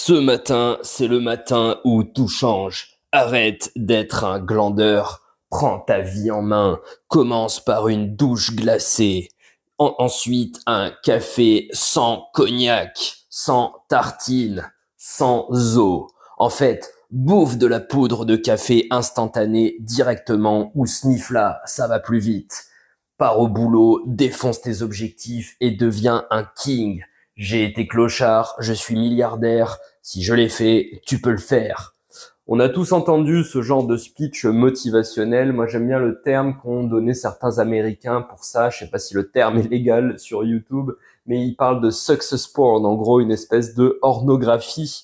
Ce matin, c'est le matin où tout change. Arrête d'être un glandeur. Prends ta vie en main. Commence par une douche glacée. Ensuite, un café sans cognac, sans tartine, sans eau. En fait, bouffe de la poudre de café instantanée directement ou sniffe là, ça va plus vite. Pars au boulot, défonce tes objectifs et deviens un king. J'ai été clochard, je suis milliardaire. Si je l'ai fait, tu peux le faire. On a tous entendu ce genre de speech motivationnel. Moi, j'aime bien le terme qu'ont donné certains Américains pour ça. Je sais pas si le terme est légal sur YouTube, mais ils parlent de success porn. En gros, une espèce de pornographie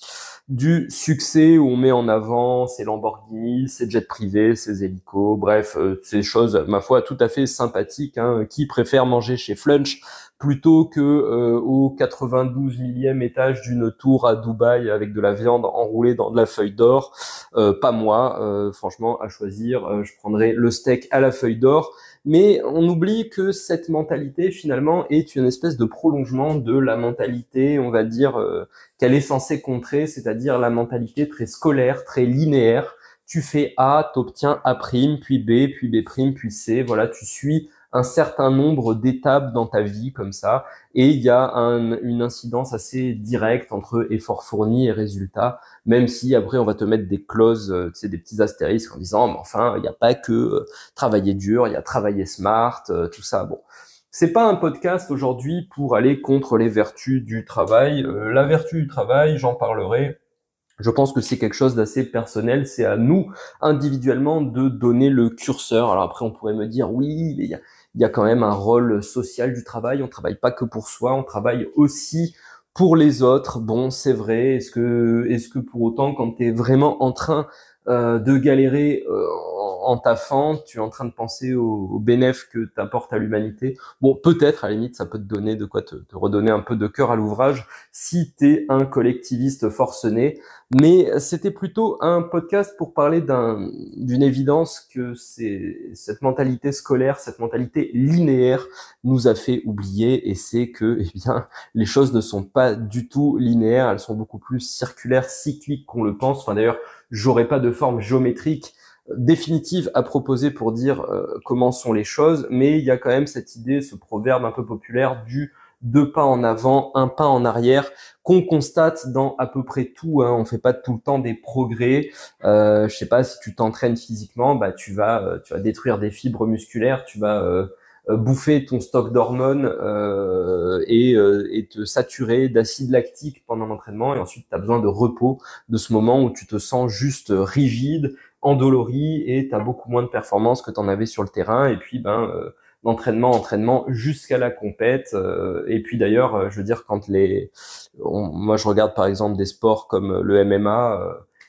du succès où on met en avant ses Lamborghini, ses jets privés, ses hélicos, bref, ces choses, ma foi, tout à fait sympathiques. Qui préfère manger chez Flunch plutôt que au 92 millième étage d'une tour à Dubaï avec de la viande enroulée dans de la feuille d'or? Pas moi, franchement, à choisir, je prendrais le steak à la feuille d'or. Mais on oublie que cette mentalité, finalement, est une espèce de prolongement de la mentalité, on va dire, qu'elle est censée contrer, c'est-à-dire la mentalité très scolaire, très linéaire. Tu fais A, t'obtiens A', puis B, puis B', puis C. Voilà, tu suis un certain nombre d'étapes dans ta vie comme ça, et il y a une incidence assez directe entre effort fourni et résultat, même si après on va te mettre des clauses, tu sais, des petits astérisques en disant mais enfin il n'y a pas que travailler dur, il y a travailler smart, tout ça. Bon, c'est pas un podcast aujourd'hui pour aller contre les vertus du travail. La vertu du travail, j'en parlerai. Je pense que c'est quelque chose d'assez personnel, c'est à nous individuellement de donner le curseur. Alors après, on pourrait me dire oui, mais il y a quand même un rôle social du travail. On travaille pas que pour soi, on travaille aussi pour les autres. Bon, c'est vrai. Est-ce que pour autant, quand tu es vraiment en train de galérer en taffant, tu es en train de penser aux bénéfices que tu apportes à l'humanité? Bon, peut-être, à la limite, ça peut te donner de quoi te redonner un peu de cœur à l'ouvrage si tu es un collectiviste forcené. Mais c'était plutôt un podcast pour parler d'une évidence que cette mentalité scolaire, cette mentalité linéaire nous a fait oublier, et c'est que, eh bien, les choses ne sont pas du tout linéaires, elles sont beaucoup plus circulaires, cycliques qu'on le pense. Enfin, d'ailleurs, j'aurais pas de forme géométrique définitive à proposer pour dire comment sont les choses, mais il y a quand même cette idée, ce proverbe un peu populaire du deux pas en avant, un pas en arrière, qu'on constate dans à peu près tout. On fait pas tout le temps des progrès. Je sais pas, si tu t'entraînes physiquement, bah tu vas détruire des fibres musculaires, tu vas bouffer ton stock d'hormones et te saturer d'acide lactique pendant l'entraînement, et ensuite tu as besoin de repos, de ce moment où tu te sens juste rigide, endolori, et tu as beaucoup moins de performance que tu en avais sur le terrain. Et puis entraînement jusqu'à la compète. Et puis d'ailleurs, je veux dire, moi je regarde par exemple des sports comme le MMA,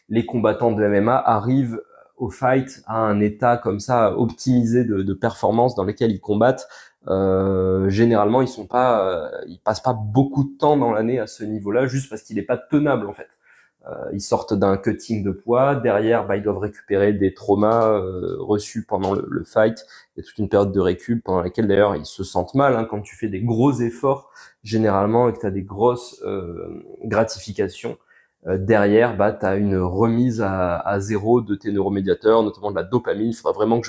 les combattants de MMA arrivent au fight à un état comme ça optimisé de performance dans lequel ils combattent. Généralement, ils passent pas beaucoup de temps dans l'année à ce niveau-là, juste parce qu'il est pas tenable en fait. Ils sortent d'un cutting de poids. Derrière, ils doivent récupérer des traumas reçus pendant le fight. Il y a toute une période de récup pendant laquelle, d'ailleurs, ils se sentent mal. Quand tu fais des gros efforts, généralement, et que tu as des grosses gratifications, derrière, tu as une remise à zéro de tes neuromédiateurs, notamment de la dopamine. Il faudra vraiment que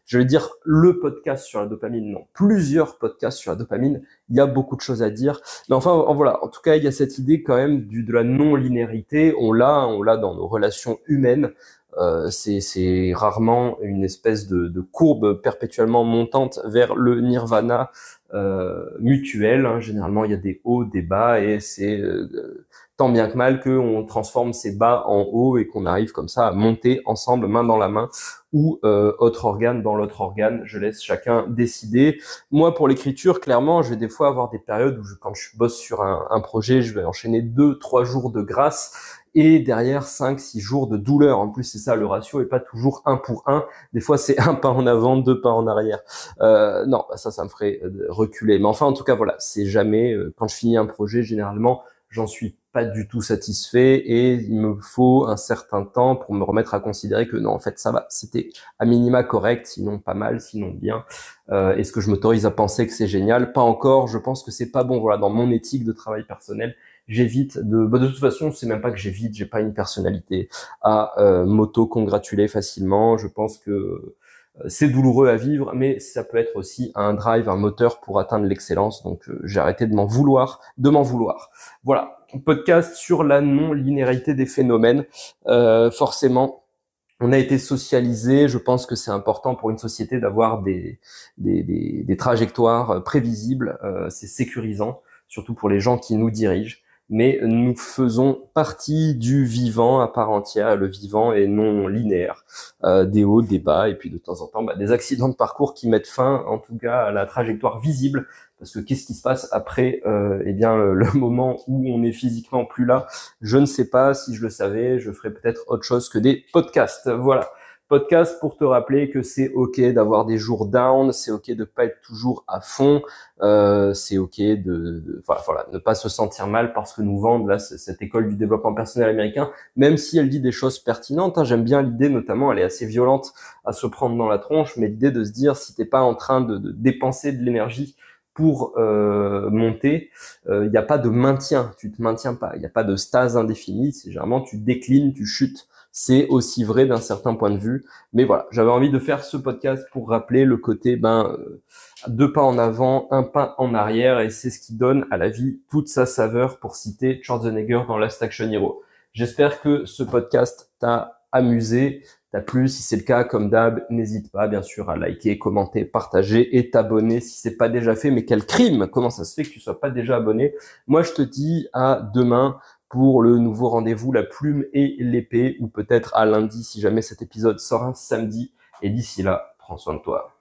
je vais dire le podcast sur la dopamine, non, plusieurs podcasts sur la dopamine. Il y a beaucoup de choses à dire. Mais enfin, voilà. En tout cas, il y a cette idée quand même de la non-linéarité. On l'a dans nos relations humaines. C'est rarement une espèce de courbe perpétuellement montante vers le nirvana mutuel. Généralement, il y a des hauts, des bas, et c'est tant bien que mal qu'on transforme ces bas en hauts et qu'on arrive comme ça à monter ensemble, main dans la main, ou autre organe dans l'autre organe. Je laisse chacun décider. Moi, pour l'écriture, clairement, je vais des fois avoir des périodes où quand je bosse sur un projet, je vais enchaîner 2-3 jours de grâce, et derrière 5-6 jours de douleur. En plus, c'est ça, le ratio est pas toujours 1 pour 1. Des fois, c'est un pas en avant, 2 pas en arrière. Non, ça me ferait reculer. Mais enfin, en tout cas, voilà, c'est jamais, quand je finis un projet, généralement, j'en suis pas du tout satisfait, et il me faut un certain temps pour me remettre à considérer que non, en fait, ça va, c'était à minima correct, sinon pas mal, sinon bien. Est-ce que je m'autorise à penser que c'est génial? Pas encore. Je pense que c'est pas bon. Voilà, dans mon éthique de travail personnel, j'évite de toute façon, c'est même pas que j'évite, j'ai pas une personnalité à m'auto-congratuler facilement. Je pense que c'est douloureux à vivre, mais ça peut être aussi un drive, un moteur pour atteindre l'excellence. Donc j'ai arrêté de m'en vouloir. Voilà, podcast sur la non-linéarité des phénomènes. Forcément, on a été socialisé. Je pense que c'est important pour une société d'avoir des trajectoires prévisibles. C'est sécurisant, surtout pour les gens qui nous dirigent. Mais nous faisons partie du vivant à part entière. Le vivant est non linéaire. Des hauts, des bas, et puis de temps en temps, des accidents de parcours qui mettent fin, en tout cas, à la trajectoire visible. Parce que qu'est-ce qui se passe après le moment où on est physiquement plus là? Je ne sais pas. Si je le savais, je ferais peut-être autre chose que des podcasts. Voilà. Podcast pour te rappeler que c'est ok d'avoir des jours down, c'est ok de pas être toujours à fond, c'est ok voilà, ne pas se sentir mal parce que nous vendent là cette école du développement personnel américain, même si elle dit des choses pertinentes. J'aime bien l'idée, notamment, elle est assez violente à se prendre dans la tronche, mais l'idée de se dire, si t'es pas en train de dépenser de l'énergie pour monter, il n'y a pas de maintien, tu te maintiens pas, il n'y a pas de stase indéfinie, c'est généralement tu déclines, tu chutes. C'est aussi vrai d'un certain point de vue. Mais voilà, j'avais envie de faire ce podcast pour rappeler le côté, deux pas en avant, un pas en arrière, et c'est ce qui donne à la vie toute sa saveur, pour citer Schwarzenegger dans Last Action Hero. J'espère que ce podcast t'a amusé, t'a plu. Si c'est le cas, comme d'hab, n'hésite pas, bien sûr, à liker, commenter, partager et t'abonner si c'est pas déjà fait. Mais quel crime! Comment ça se fait que tu sois pas déjà abonné? Moi, je te dis à demain pour le nouveau rendez-vous, la plume et l'épée, ou peut-être à lundi si jamais cet épisode sort un samedi. Et d'ici là, prends soin de toi.